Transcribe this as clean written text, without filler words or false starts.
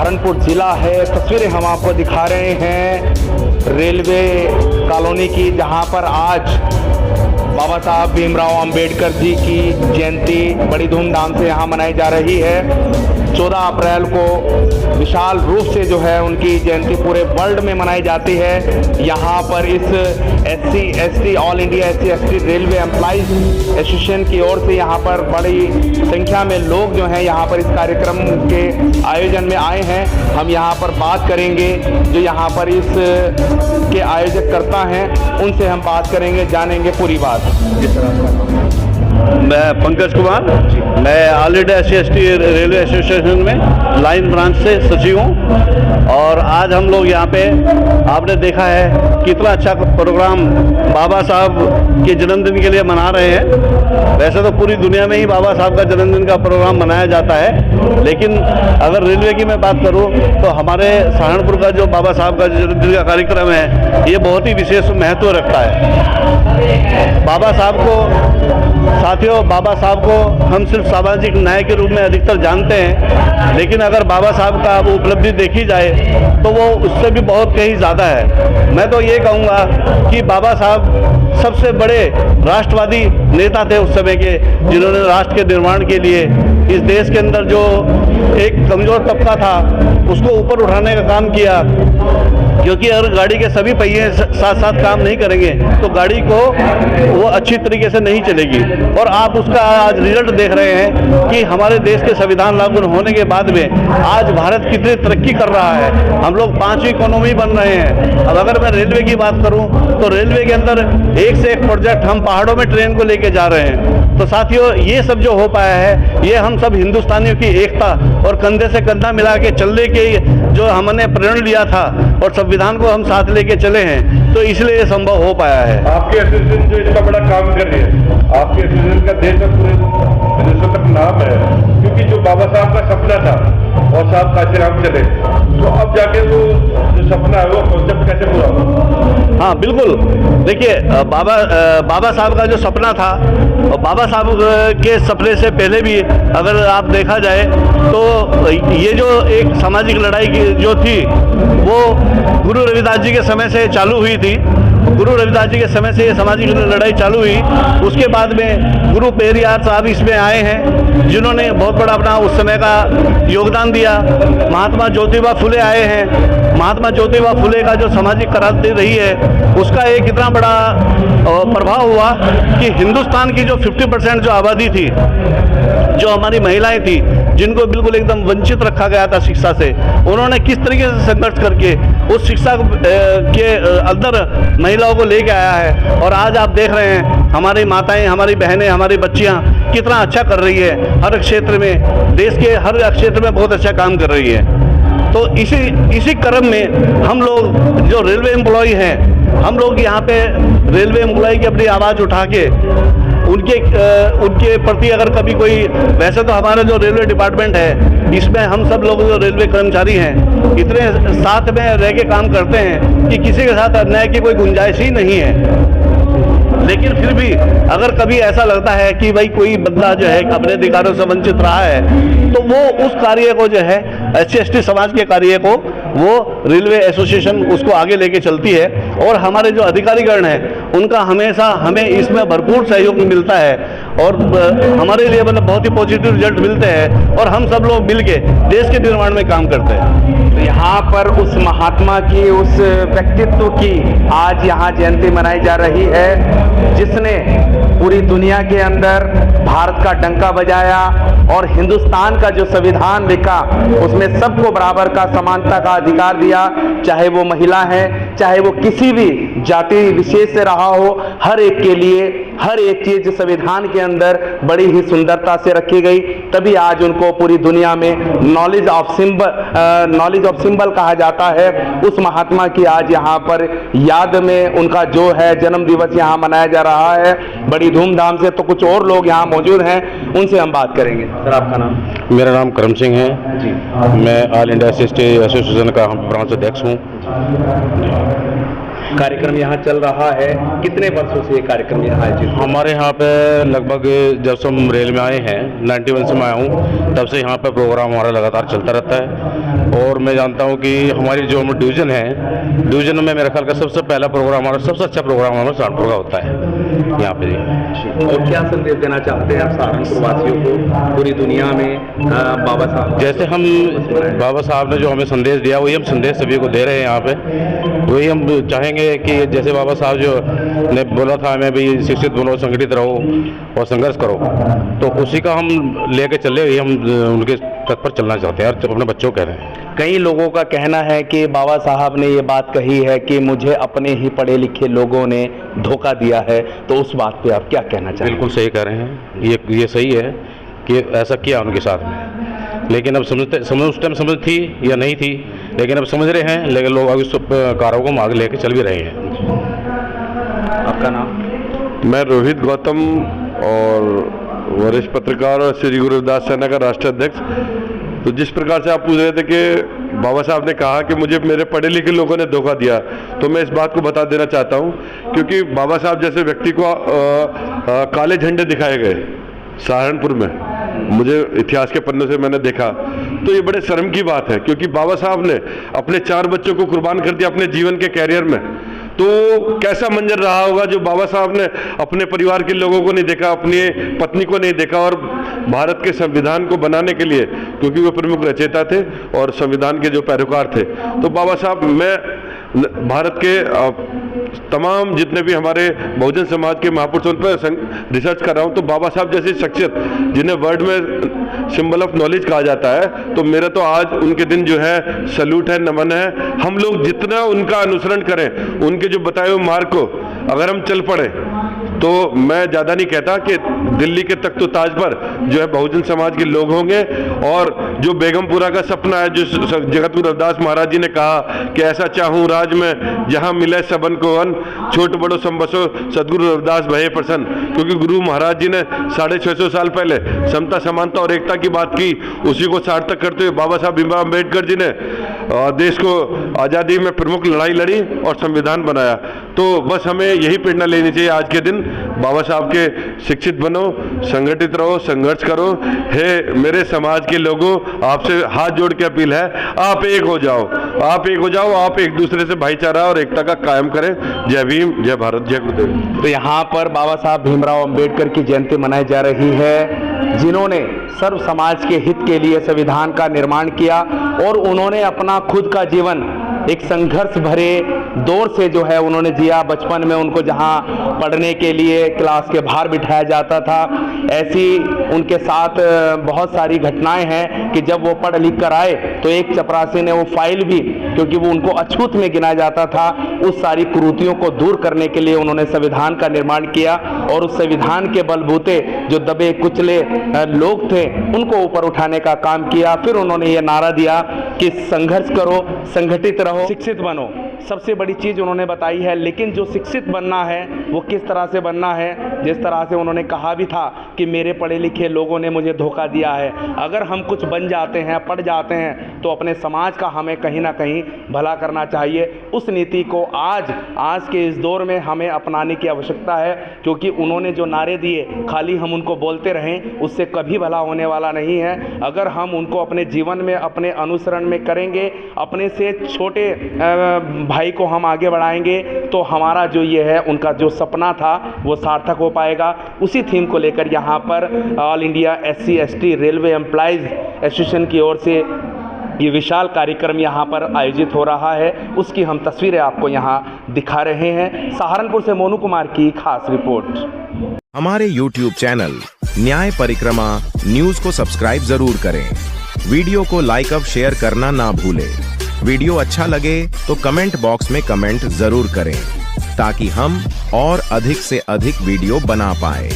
सहारनपुर जिला है। तस्वीरें हम आपको दिखा रहे हैं रेलवे कॉलोनी की, जहां पर आज बाबा साहब भीमराव अंबेडकर जी की जयंती बड़ी धूमधाम से यहाँ मनाई जा रही है। 14 अप्रैल को विशाल रूप से जो है उनकी जयंती पूरे वर्ल्ड में मनाई जाती है। यहाँ पर इस SC/ST all India SC/ST railway employees association की ओर से यहाँ पर बड़ी संख्या में लोग जो हैं यहाँ पर इस कार्यक्रम के आयोजन में आए हैं। हम यहाँ पर बात करेंगे जो यहाँ पर इस के आयोजक करता हैं, उनसे हम बात करेंगे, जानेंगे पूरी बात। मैं पंकज कुमार, मैं all India SC/ST railway association में लाइन ब्रांच से सचिव हूँ। और आज हम लोग यहाँ पे आपने देखा है कितना अच्छा प्रोग्राम बाबा साहब के जन्मदिन के लिए मना रहे हैं। वैसे तो पूरी दुनिया में ही बाबा साहब का जन्मदिन का प्रोग्राम मनाया जाता है, लेकिन अगर रेलवे की मैं बात करूँ तो हमारे सहारनपुर का जो बाबा साहब का जन्मदिन का कार्यक्रम है ये बहुत ही विशेष महत्व रखता है। बाबा साहब को हम सिर्फ सामाजिक न्याय के रूप में अधिकतर जानते हैं, लेकिन अगर बाबा साहब का वो उपलब्धि देखी जाए तो वो उससे भी बहुत कहीं ज़्यादा है। मैं तो ये कहूँगा कि बाबा साहब सबसे बड़े राष्ट्रवादी नेता थे उस समय के, जिन्होंने राष्ट्र के निर्माण के लिए इस देश के अंदर जो एक कमज़ोर तबका था उसको ऊपर उठाने का काम किया। क्योंकि अगर गाड़ी के सभी पहिए साथ साथ काम नहीं करेंगे तो गाड़ी को वो अच्छी तरीके से नहीं चलेगी। और आप उसका आज रिजल्ट देख रहे हैं कि हमारे देश के संविधान लागू होने के बाद में आज भारत कितनी तरक्की कर रहा है। हम लोग 5वीं इकोनॉमी बन रहे हैं। अब अगर मैं रेलवे की बात करूं तो रेलवे के अंदर एक से एक प्रोजेक्ट, हम पहाड़ों में ट्रेन को लेके जा रहे हैं। तो साथियों, ये सब जो हो पाया है ये हम सब हिंदुस्तानियों की एकता और कंधे से कंधा मिला के चलने के जो हमने प्रण लिया था और संविधान को हम साथ लेके चले हैं, तो इसलिए ये संभव हो पाया है। आपके एसोसिएशन जो इतना बड़ा काम कर रही है, आपके एसोसिएशन का देश में पूरे विदेशों तक नाम है, क्योंकि जो बाबा साहब का सपना था और साहब काशीराम चले, तो अब जाके वो जो सपना है वो कॉन्सेप्ट कैसे पूरा होगा? हाँ बिल्कुल, देखिए बाबा साहब का जो सपना था, और बाबा साहब के सपने से पहले भी अगर आप देखा जाए तो ये जो एक सामाजिक लड़ाई जो थी वो गुरु रविदास जी के समय से चालू हुई थी। गुरु रविदास जी के समय से ये सामाजिक लड़ाई चालू हुई। उसके बाद में गुरु पेरियार साहब इसमें आए हैं, जिन्होंने बहुत बड़ा अपना उस समय का योगदान दिया। महात्मा ज्योतिबा फुले आए हैं। महात्मा ज्योतिबा फुले का जो सामाजिक क्रांति रही है उसका एक इतना बड़ा प्रभाव हुआ कि हिंदुस्तान की जो 50% जो आबादी थी, जो हमारी महिलाएं थी, जिनको बिल्कुल एकदम वंचित रखा गया था शिक्षा से, उन्होंने किस तरीके से संघर्ष करके उस शिक्षा के अंदर महिलाओं को लेके आया है। और आज आप देख रहे हैं हमारी माताएं, हमारी बहनें, हमारी बच्चियां कितना अच्छा कर रही है। हर क्षेत्र में, देश के हर क्षेत्र में बहुत अच्छा काम कर रही है। तो इसी क्रम में हम लोग जो रेलवे एम्प्लॉय हैं, हम लोग यहाँ पे रेलवे एम्प्लॉय की अपनी आवाज़ उठा के उनके प्रति अगर कभी कोई, वैसे तो हमारा जो रेलवे डिपार्टमेंट है इसमें हम सब लोग जो रेलवे कर्मचारी हैं इतने साथ में रह के काम करते हैं कि किसी के साथ अन्याय की कोई गुंजाइश ही नहीं है। लेकिन फिर भी अगर कभी ऐसा लगता है कि भाई कोई बंदा जो है अपने अधिकारों से वंचित रहा है, तो वो उस कार्य को जो है SC/ST समाज के कार्य को वो रेलवे एसोसिएशन उसको आगे लेके चलती है। और हमारे जो अधिकारीगण हैं उनका हमेशा हमें इसमें भरपूर सहयोग मिलता है और हमारे लिए मतलब बहुत ही पॉजिटिव रिजल्ट मिलते हैं और हम सब लोग मिल के देश के निर्माण में काम करते हैं। तो यहाँ पर उस महात्मा की, उस व्यक्तित्व की आज यहाँ जयंती मनाई जा रही है, जिसने पूरी दुनिया के अंदर भारत का डंका बजाया और हिंदुस्तान का जो संविधान लिखा उसमें सबको बराबर का, समानता का अधिकार दिया, चाहे वो महिला है, चाहे वो किसी भी जाति विशेष से रहा हो, हर एक के लिए हर एक चीज संविधान के अंदर बड़ी ही सुंदरता से रखी गई। तभी आज उनको पूरी दुनिया में नॉलेज ऑफ सिंबल कहा जाता है। उस महात्मा की आज यहाँ पर याद में उनका जो है जन्म दिवस यहाँ मनाया जा रहा है बड़ी धूमधाम से। तो कुछ और लोग यहाँ मौजूद हैं, उनसे हम बात करेंगे। सर, आपका नाम? मेरा नाम करम सिंह है जी। मैं ऑल इंडिया SC/ST एसोसिएशन का ब्रांच अध्यक्ष हूँ। कार्यक्रम यहाँ चल रहा है, कितने वर्षों से ये कार्यक्रम यहाँ आयोजित हो रहा है? हमारे यहाँ पे लगभग जब से हम रेल में आए हैं 91 से मैं आया हूँ, तब से यहाँ पे प्रोग्राम हमारा लगातार चलता रहता है। और मैं जानता हूँ कि हमारी जो डिवीज़न है, डिवीज़न में मेरे ख्याल का सबसे पहला प्रोग्राम हमारा, सबसे अच्छा प्रोग्राम हमारा सहारनपुर का होता है यहाँ पे जी। और क्या संदेश देना चाहते हैं आप सहारनपुर वासियों को, पूरी दुनिया में बाबा साहब? जैसे हम बाबा साहब ने जो हमें संदेश दिया, वही हम संदेश सभी को दे रहे हैं यहाँ पे। वही हम चाहेंगे कि जैसे बाबा साहब जो ने बोला था हमें भी शिक्षित बनो, संगठित रहो और संघर्ष करो, तो उसी का हम लेके चले, वही हम उनके तक पर चलना चाहते हैं और अपने बच्चों को कह रहे हैं। कई लोगों का कहना है कि बाबा साहब ने ये बात कही है कि मुझे अपने ही पढ़े लिखे लोगों ने धोखा दिया है, तो उस बात पे आप क्या कहना चाहेंगे? बिल्कुल सही कह रहे हैं, ये सही है कि ऐसा किया उनके साथ में। लेकिन अब उस टाइम समझ थी या नहीं थी, लेकिन अब समझ रहे हैं, लेकिन लोग अभी सब कारों को आगे लेके चल भी रहे हैं। आपका नाम? मैं रोहित गौतम और वरिष्ठ पत्रकार और श्री गुरु रविदास सेना का राष्ट्रीय अध्यक्ष। तो जिस प्रकार से आप पूछ रहे थे कि बाबा साहब ने कहा कि मुझे मेरे पढ़े लिखे लोगों ने धोखा दिया, तो मैं इस बात को बता देना चाहता हूं, क्योंकि बाबा साहब जैसे व्यक्ति को काले झंडे दिखाए गए सहारनपुर में, मुझे इतिहास के पन्नों से मैंने देखा, तो ये बड़े शर्म की बात है, क्योंकि बाबा साहब ने अपने 4 बच्चों को कुर्बान कर दिया अपने जीवन के कैरियर में। तो कैसा मंजर रहा होगा जो बाबा साहब ने अपने परिवार के लोगों को नहीं देखा, अपनी पत्नी को नहीं देखा, और भारत के संविधान को बनाने के लिए, क्योंकि वो प्रमुख रचयिता थे और संविधान के जो पैरोकार थे, तो बाबा साहब, मैं भारत के तमाम जितने भी हमारे बहुजन समाज के महापुरुषों पर रिसर्च कर रहा हूँ, तो बाबा साहब जैसी शख्सियत जिन्हें वर्ल्ड में सिंबल ऑफ नॉलेज कहा जाता है, तो मेरा तो आज उनके दिन जो है सल्यूट है, नमन है। हम लोग जितना उनका अनुसरण करें, उनके जो बताए हुए मार्ग को अगर हम चल पड़े, तो मैं ज़्यादा नहीं कहता कि दिल्ली के तख्त ताज पर जो है बहुजन समाज के लोग होंगे, और जो बेगमपुरा का सपना है, जो जगत गुरु रविदास महाराज जी ने कहा कि ऐसा चाहूँ राज में जहाँ मिले सबन को अन, छोट बड़ो संबसो सदगुरु रविदास भये प्रसन्न। क्योंकि गुरु महाराज जी ने 650 साल पहले समता, समानता और एकता की बात की, उसी को सार्थक करते हुए बाबा साहब भीमराव अम्बेडकर जी ने देश को आज़ादी में प्रमुख लड़ाई लड़ी और संविधान बनाया। तो बस हमें यही प्रेरणा लेनी चाहिए आज के दिन, बाबा साहब के शिक्षित बनो, संगठित रहो, संघर्ष करो। हे मेरे समाज के लोगों, आपसे हाथ जोड़ के अपील है, आप एक हो जाओ, आप एक हो जाओ, आप एक दूसरे से भाईचारा और एकता का कायम करें। जय भीम, जय भारत, जय गुरुदेव। तो यहाँ पर बाबा साहब भीमराव अंबेडकर की जयंती मनाई जा रही है, जिन्होंने सर्व समाज के हित के लिए संविधान का निर्माण किया, और उन्होंने अपना खुद का जीवन एक संघर्ष भरे दौर से जो है उन्होंने जिया। बचपन में उनको जहाँ पढ़ने के लिए क्लास के बाहर बिठाया जाता था, ऐसी उनके साथ बहुत सारी घटनाएं हैं कि जब वो पढ़ लिख कर आए तो एक चपरासी ने वो फाइल भी, क्योंकि वो उनको अछूत में गिना जाता था, उस सारी कुरीतियों को दूर करने के लिए उन्होंने संविधान का निर्माण किया, और उस संविधान के बलबूते जो दबे कुचले लोग थे उनको ऊपर उठाने का काम किया। फिर उन्होंने ये नारा दिया कि संघर्ष करो, संगठित रहो, शिक्षित बनो। सबसे बड़ी चीज़ उन्होंने बताई है। लेकिन जो शिक्षित बनना है वो किस तरह से बनना है, जिस तरह से उन्होंने कहा भी था कि मेरे पढ़े लिखे लोगों ने मुझे धोखा दिया है। अगर हम कुछ बन जाते हैं, पढ़ जाते हैं, तो अपने समाज का हमें कहीं ना कहीं भला करना चाहिए। उस नीति को आज के इस दौर में हमें अपनाने की आवश्यकता है, क्योंकि उन्होंने जो नारे दिए खाली हम उनको बोलते रहें उससे कभी भला होने वाला नहीं है। अगर हम उनको अपने जीवन में, अपने अनुसरण में करेंगे, अपने से छोटे भाई को हम आगे बढ़ाएंगे, तो हमारा जो ये है उनका जो सपना था वो सार्थक हो पाएगा। उसी थीम को लेकर यहाँ पर all India SC/ST railway employees association की ओर से ये विशाल कार्यक्रम यहाँ पर आयोजित हो रहा है, उसकी हम तस्वीरें आपको यहाँ दिखा रहे हैं। सहारनपुर से मोनू कुमार की खास रिपोर्ट। हमारे YouTube चैनल न्याय परिक्रमा न्यूज को सब्सक्राइब जरूर करें। वीडियो को लाइक और शेयर करना ना भूलें। वीडियो अच्छा लगे तो कमेंट बॉक्स में कमेंट जरूर करें, ताकि हम और अधिक से अधिक वीडियो बना पाए।